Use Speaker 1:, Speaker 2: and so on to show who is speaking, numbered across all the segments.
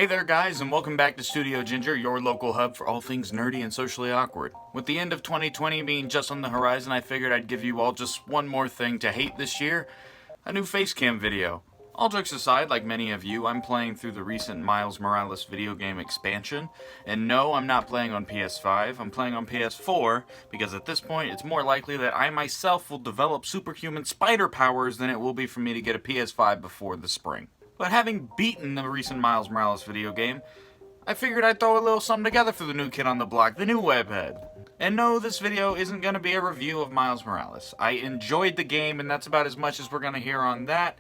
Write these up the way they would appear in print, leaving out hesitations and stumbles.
Speaker 1: Hey there guys, and welcome back to Studio Ginger, your local hub for all things nerdy and socially awkward. With the end of 2020 being just on the horizon, I figured I'd give you all just one more thing to hate this year, a new facecam video. All jokes aside, like many of you, I'm playing through the recent Miles Morales video game expansion, and no, I'm not playing on PS5, I'm playing on PS4, because at this point it's more likely that I myself will develop superhuman spider powers than it will be for me to get a PS5 before the spring. But having beaten the recent Miles Morales video game, I figured I'd throw a little something together for the new kid on the block, the new webhead. And no, this video isn't going to be a review of Miles Morales. I enjoyed the game, and that's about as much as we're going to hear on that.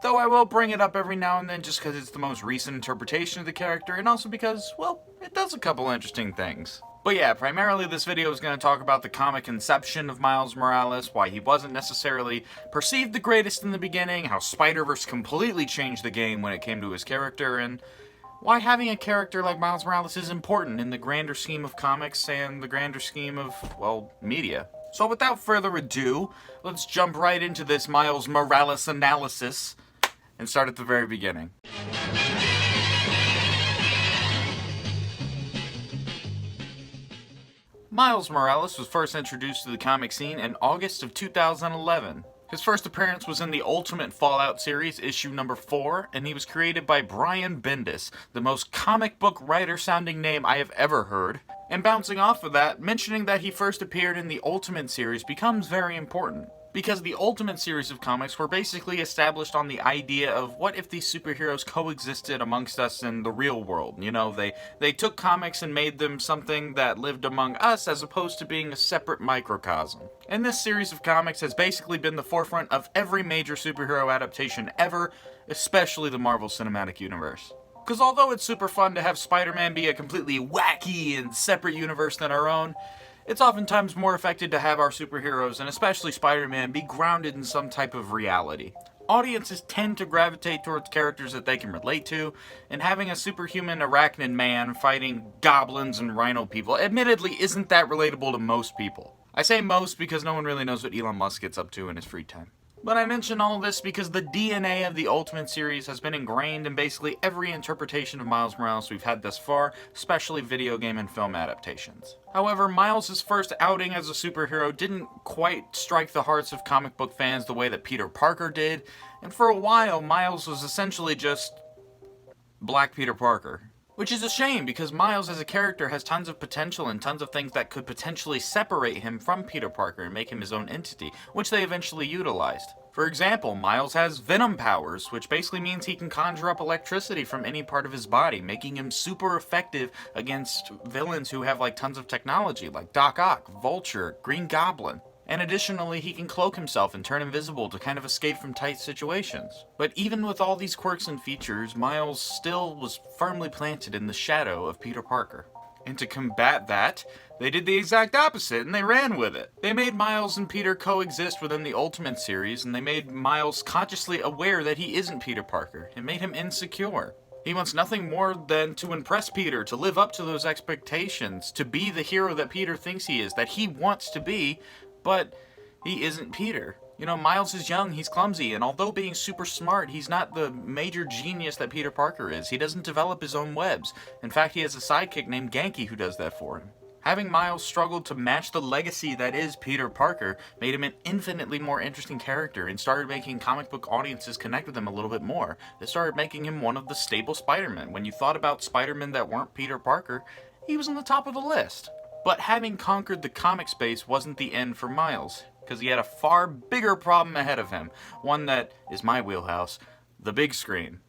Speaker 1: Though I will bring it up every now and then just because it's the most recent interpretation of the character, and also because, well, it does a couple interesting things. But yeah, primarily this video is going to talk about the comic inception of Miles Morales, why he wasn't necessarily perceived the greatest in the beginning, how Spider-Verse completely changed the game when it came to his character, and why having a character like Miles Morales is important in the grander scheme of comics and the grander scheme of, well, media. So without further ado, let's jump right into this Miles Morales analysis and start at the very beginning. Miles Morales was first introduced to the comic scene in August of 2011. His first appearance was in the Ultimate Fallout series, issue number 4, and he was created by Brian Bendis, the most comic book writer-sounding name I have ever heard. And bouncing off of that, mentioning that he first appeared in the Ultimate series becomes very important, because the Ultimate series of comics were basically established on the idea of what if these superheroes coexisted amongst us in the real world. You know, they took comics and made them something that lived among us as opposed to being a separate microcosm. And this series of comics has basically been the forefront of every major superhero adaptation ever, especially the Marvel Cinematic Universe. Because although it's super fun to have Spider-Man be a completely wacky and separate universe than our own, it's oftentimes more effective to have our superheroes, and especially Spider-Man, be grounded in some type of reality. Audiences tend to gravitate towards characters that they can relate to, and having a superhuman arachnid man fighting goblins and rhino people admittedly isn't that relatable to most people. I say most because no one really knows what Elon Musk gets up to in his free time. But I mention all this because the DNA of the Ultimate series has been ingrained in basically every interpretation of Miles Morales we've had thus far, especially video game and film adaptations. However, Miles' first outing as a superhero didn't quite strike the hearts of comic book fans the way that Peter Parker did, and for a while, Miles was essentially just Black Peter Parker. Which is a shame, because Miles as a character has tons of potential and tons of things that could potentially separate him from Peter Parker and make him his own entity, which they eventually utilized. For example, Miles has Venom powers, which basically means he can conjure up electricity from any part of his body, making him super effective against villains who have like tons of technology, like Doc Ock, Vulture, Green Goblin. And additionally, he can cloak himself and turn invisible to kind of escape from tight situations. But even with all these quirks and features, Miles still was firmly planted in the shadow of Peter Parker. And to combat that, they did the exact opposite, and they ran with it. They made Miles and Peter coexist within the Ultimate series, and they made Miles consciously aware that he isn't Peter Parker. It made him insecure. He wants nothing more than to impress Peter, to live up to those expectations, to be the hero that Peter thinks he is, that he wants to be, but he isn't Peter. You know, Miles is young, he's clumsy, and although being super smart, he's not the major genius that Peter Parker is. He doesn't develop his own webs. In fact, he has a sidekick named Genki who does that for him. Having Miles struggle to match the legacy that is Peter Parker made him an infinitely more interesting character and started making comic book audiences connect with him a little bit more. It started making him one of the staple Spider-Men. When you thought about Spider-Men that weren't Peter Parker, he was on the top of the list. But having conquered the comic space wasn't the end for Miles, because he had a far bigger problem ahead of him, one that is my wheelhouse, the big screen.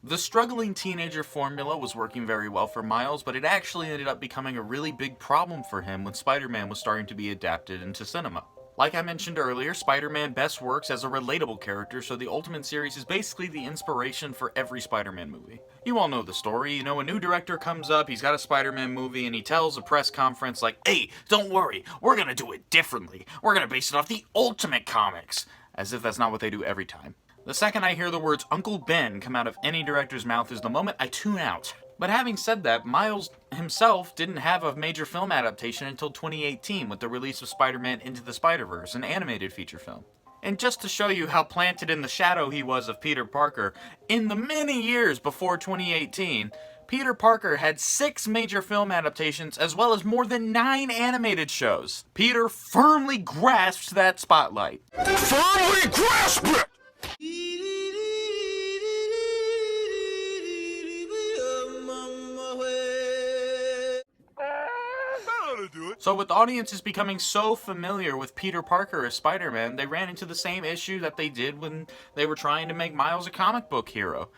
Speaker 1: The struggling teenager formula was working very well for Miles, but it actually ended up becoming a really big problem for him when Spider-Man was starting to be adapted into cinema. Like I mentioned earlier, Spider-Man best works as a relatable character, so the Ultimate series is basically the inspiration for every Spider-Man movie. You all know the story. You know, a new director comes up, he's got a Spider-Man movie, and he tells a press conference like, "Hey, don't worry, we're gonna do it differently. We're gonna base it off the Ultimate comics." As if that's not what they do every time. The second I hear the words Uncle Ben come out of any director's mouth is the moment I tune out. But having said that, Miles himself didn't have a major film adaptation until 2018 with the release of Spider-Man Into the Spider-Verse, an animated feature film. And just to show you how planted in the shadow he was of Peter Parker, in the many years before 2018, Peter Parker had 6 major film adaptations as well as more than 9 animated shows. Peter firmly grasped that spotlight.
Speaker 2: Firmly grasp it!
Speaker 1: So with audiences becoming so familiar with Peter Parker as Spider-Man, they ran into the same issue that they did when they were trying to make Miles a comic book hero.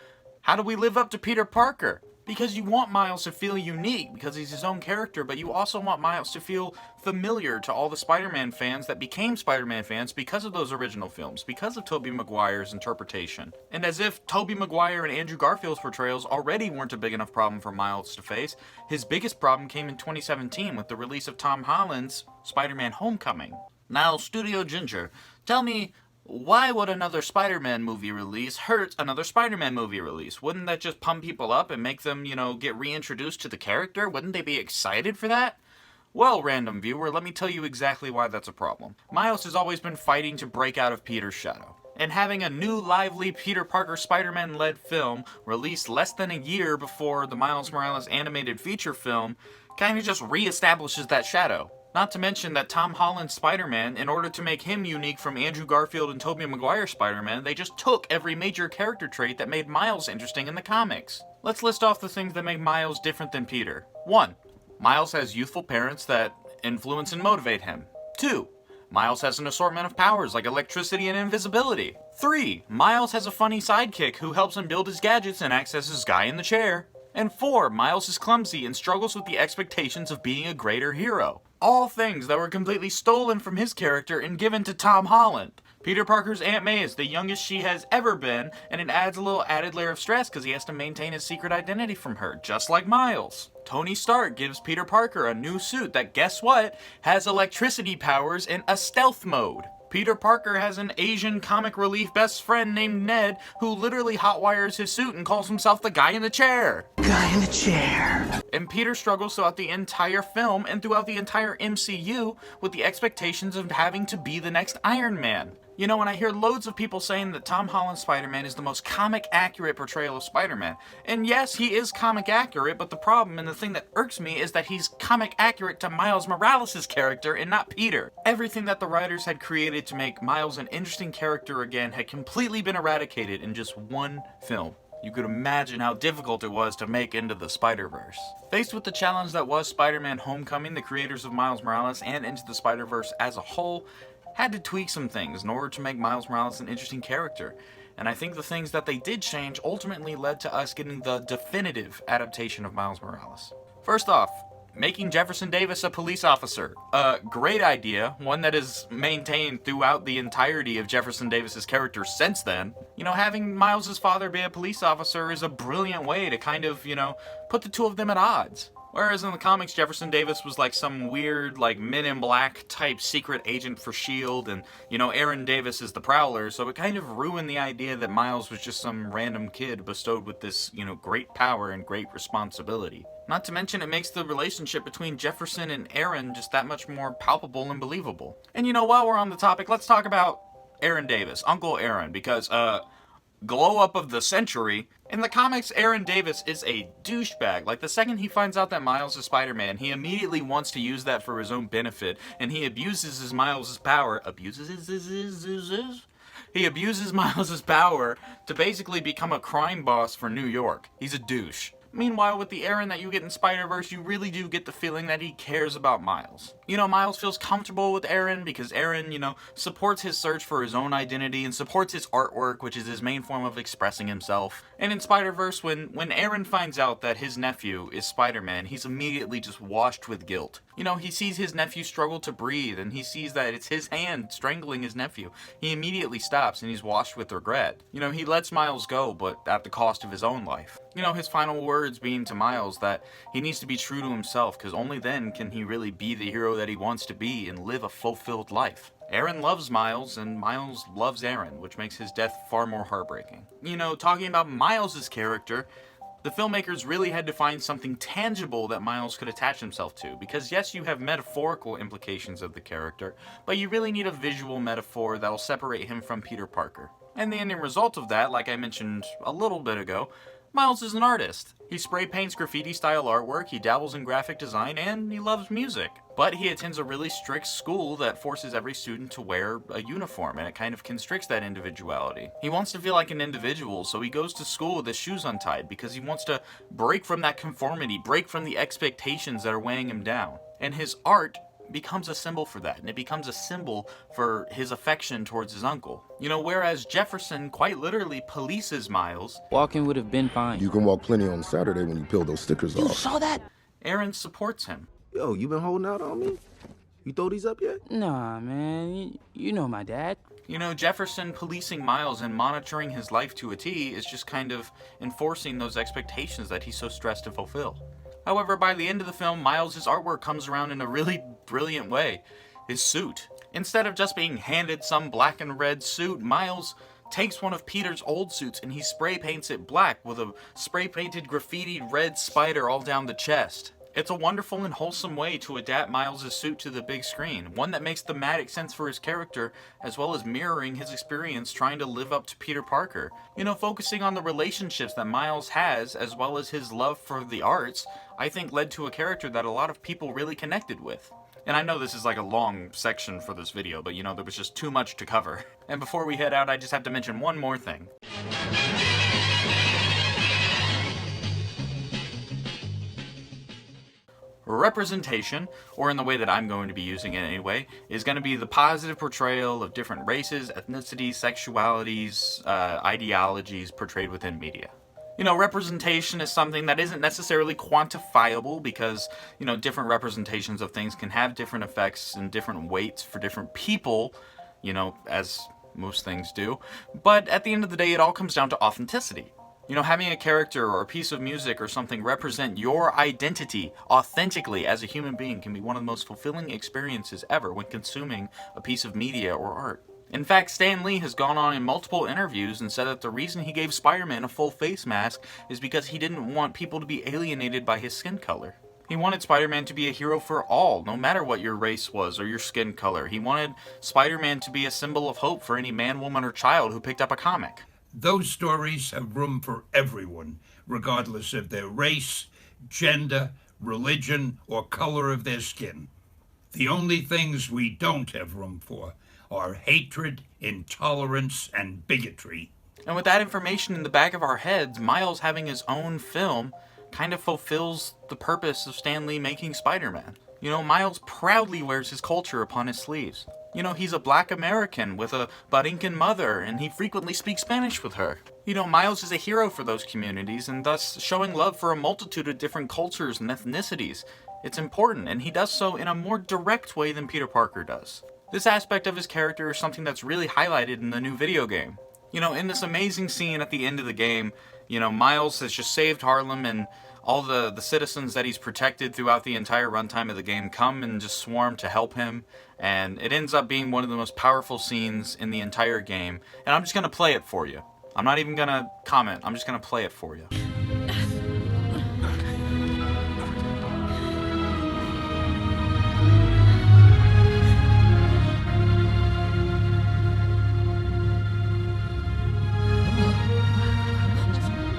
Speaker 1: How do we live up to Peter Parker? Because you want Miles to feel unique because he's his own character, but you also want Miles to feel familiar to all the Spider-Man fans that became Spider-Man fans because of those original films, because of Tobey Maguire's interpretation. And as if Tobey Maguire and Andrew Garfield's portrayals already weren't a big enough problem for Miles to face, his biggest problem came in 2017 with the release of Tom Holland's Spider-Man Homecoming. Now, Studio Ginger, tell me, why would another Spider-Man movie release hurt another Spider-Man movie release? Wouldn't that just pump people up and make them, get reintroduced to the character? Wouldn't they be excited for that? Well, random viewer, let me tell you exactly why that's a problem. Miles has always been fighting to break out of Peter's shadow. And having a new, lively Peter Parker Spider-Man-led film released less than a year before the Miles Morales animated feature film kind of just reestablishes that shadow. Not to mention that Tom Holland's Spider-Man, in order to make him unique from Andrew Garfield and Tobey Maguire's Spider-Man, they just took every major character trait that made Miles interesting in the comics. Let's list off the things that make Miles different than Peter. 1. Miles has youthful parents that influence and motivate him. 2. Miles has an assortment of powers like electricity and invisibility. 3. Miles has a funny sidekick who helps him build his gadgets and acts as his guy in the chair. And 4. Miles is clumsy and struggles with the expectations of being a greater hero. All things that were completely stolen from his character and given to Tom Holland. Peter Parker's Aunt May is the youngest she has ever been, and it adds a little added layer of stress because he has to maintain his secret identity from her, just like Miles. Tony Stark gives Peter Parker a new suit that, guess what, has electricity powers in a stealth mode. Peter Parker has an Asian comic relief best friend named Ned who literally hotwires his suit and calls himself the guy in the chair.
Speaker 2: Guy in the chair.
Speaker 1: And Peter struggles throughout the entire film and throughout the entire MCU with the expectations of having to be the next Iron Man. You know, and I hear loads of people saying that Tom Holland's Spider-Man is the most comic-accurate portrayal of Spider-Man. And yes, he is comic-accurate, but the problem and the thing that irks me is that he's comic-accurate to Miles Morales' character and not Peter. Everything that the writers had created to make Miles an interesting character again had completely been eradicated in just one film. You could imagine how difficult it was to make Into the Spider-Verse. Faced with the challenge that was Spider-Man Homecoming, the creators of Miles Morales and Into the Spider-Verse as a whole had to tweak some things in order to make Miles Morales an interesting character. And I think the things that they did change ultimately led to us getting the definitive adaptation of Miles Morales. First off, making Jefferson Davis a police officer. A great idea, one that is maintained throughout the entirety of Jefferson Davis's character since then. Having Miles' father be a police officer is a brilliant way to kind of, put the two of them at odds. Whereas in the comics, Jefferson Davis was like some weird, Men in Black type secret agent for S.H.I.E.L.D. and, Aaron Davis is the Prowler, so it kind of ruined the idea that Miles was just some random kid bestowed with this, great power and great responsibility. Not to mention it makes the relationship between Jefferson and Aaron just that much more palpable and believable. And while we're on the topic, let's talk about Aaron Davis, Uncle Aaron, because, glow up of the century. In the comics, Aaron Davis is a douchebag. Like, the second he finds out that Miles is Spider-Man, he immediately wants to use that for his own benefit, and he abuses his Miles' power. He abuses Miles' power to basically become a crime boss for New York. He's a douche. Meanwhile, with the Aaron that you get in Spider-Verse, you really do get the feeling that he cares about Miles. Miles feels comfortable with Aaron because Aaron, supports his search for his own identity and supports his artwork, which is his main form of expressing himself. And in Spider-Verse, when Aaron finds out that his nephew is Spider-Man, he's immediately just washed with guilt. He sees his nephew struggle to breathe, and he sees that it's his hand strangling his nephew. He immediately stops, and he's washed with regret. He lets Miles go, but at the cost of his own life. His final words being to Miles that he needs to be true to himself, because only then can he really be the hero that he wants to be and live a fulfilled life. Aaron loves Miles, and Miles loves Aaron, which makes his death far more heartbreaking. Talking about Miles' character, The filmmakers really had to find something tangible that Miles could attach himself to, because yes, you have metaphorical implications of the character, but you really need a visual metaphor that'll separate him from Peter Parker. And the ending result of that, like I mentioned a little bit ago, Miles is an artist. He spray paints graffiti-style artwork, he dabbles in graphic design, and he loves music. But he attends a really strict school that forces every student to wear a uniform, and it kind of constricts that individuality. He wants to feel like an individual, so he goes to school with his shoes untied because he wants to break from that conformity, break from the expectations that are weighing him down. And his art becomes a symbol for that, and it becomes a symbol for his affection towards his uncle. You know, whereas Jefferson quite literally polices Miles,
Speaker 3: walking would have been fine.
Speaker 4: You can walk plenty on Saturday when you peel those stickers off.
Speaker 2: You saw that?
Speaker 1: Aaron supports him.
Speaker 5: Yo, you been holding out on me? You throw these up yet?
Speaker 3: Nah, man, you know my dad.
Speaker 1: You know, Jefferson policing Miles and monitoring his life to a T is just kind of enforcing those expectations that he's so stressed to fulfill. However, by the end of the film, Miles' artwork comes around in a really brilliant way. His suit. Instead of just being handed some black and red suit, Miles takes one of Peter's old suits and he spray paints it black with a spray painted graffitied red spider all down the chest. It's a wonderful and wholesome way to adapt Miles' suit to the big screen, one that makes thematic sense for his character, as well as mirroring his experience trying to live up to Peter Parker. You know, focusing on the relationships that Miles has, as well as his love for the arts, I think led to a character that a lot of people really connected with. And I know this is like a long section for this video, but you know, there was just too much to cover. And before we head out, I just have to mention one more thing. Representation, or in the way that I'm going to be using it anyway, is going to be the positive portrayal of different races, ethnicities, sexualities, ideologies portrayed within media. You know, representation is something that isn't necessarily quantifiable because, you know, different representations of things can have different effects and different weights for different people, you know, as most things do. But at the end of the day, it all comes down to authenticity. You know, having a character or a piece of music or something represent your identity authentically as a human being can be one of the most fulfilling experiences ever when consuming a piece of media or art. In fact, Stan Lee has gone on in multiple interviews and said that the reason he gave Spider-Man a full face mask is because he didn't want people to be alienated by his skin color. He wanted Spider-Man to be a hero for all, no matter what your race was or your skin color. He wanted Spider-Man to be a symbol of hope for any man, woman, or child who picked up a comic.
Speaker 6: Those stories have room for everyone, regardless of their race, gender, religion, or color of their skin. The only things we don't have room for are hatred, intolerance, and bigotry.
Speaker 1: And with that information in the back of our heads, Miles having his own film kind of fulfills the purpose of Stan Lee making Spider-Man. You know, Miles proudly wears his culture upon his sleeves. You know, he's a black American with a Borinquen mother, and he frequently speaks Spanish with her. You know, Miles is a hero for those communities, and thus showing love for a multitude of different cultures and ethnicities. It's important, and he does so in a more direct way than Peter Parker does. This aspect of his character is something that's really highlighted in the new video game. You know, in this amazing scene at the end of the game, you know, Miles has just saved Harlem, and all the citizens that he's protected throughout the entire runtime of the game come and just swarm to help him, and it ends up being one of the most powerful scenes in the entire game, and I'm just going to play it for you. I'm not even going to comment, I'm just going to play it for you.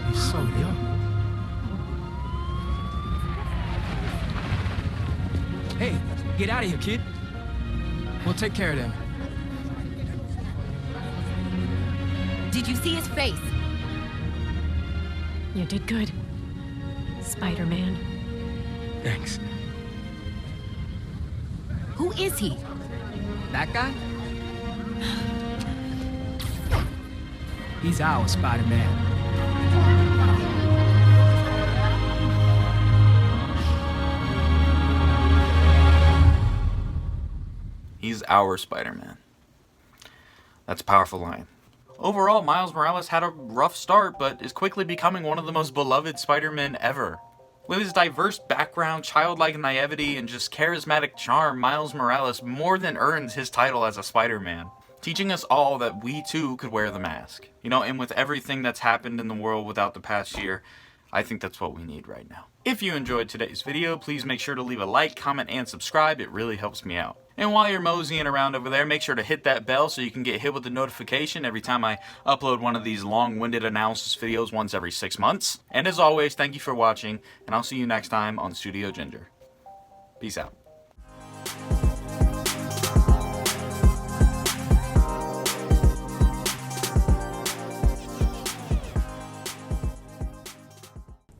Speaker 2: He's so young.
Speaker 7: Hey, get out of here, kid. We'll take care of them.
Speaker 8: Did you see his face?
Speaker 9: You did good, Spider-Man.
Speaker 7: Thanks.
Speaker 8: Who is he?
Speaker 7: That guy? He's our Spider-Man.
Speaker 1: He's our Spider-Man. That's a powerful line. Overall, Miles Morales had a rough start, but is quickly becoming one of the most beloved Spider-Men ever. With his diverse background, childlike naivety, and just charismatic charm, Miles Morales more than earns his title as a Spider-Man, teaching us all that we too could wear the mask. You know, and with everything that's happened in the world without the past year, I think that's what we need right now. If you enjoyed today's video, please make sure to leave a like, comment, and subscribe. It really helps me out. And while you're moseying around over there, make sure to hit that bell so you can get hit with a notification every time I upload one of these long-winded analysis videos once every 6 months. And as always, thank you for watching, and I'll see you next time on Studio Ginger. Peace out.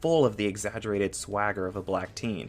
Speaker 10: Full of the exaggerated swagger of a black teen.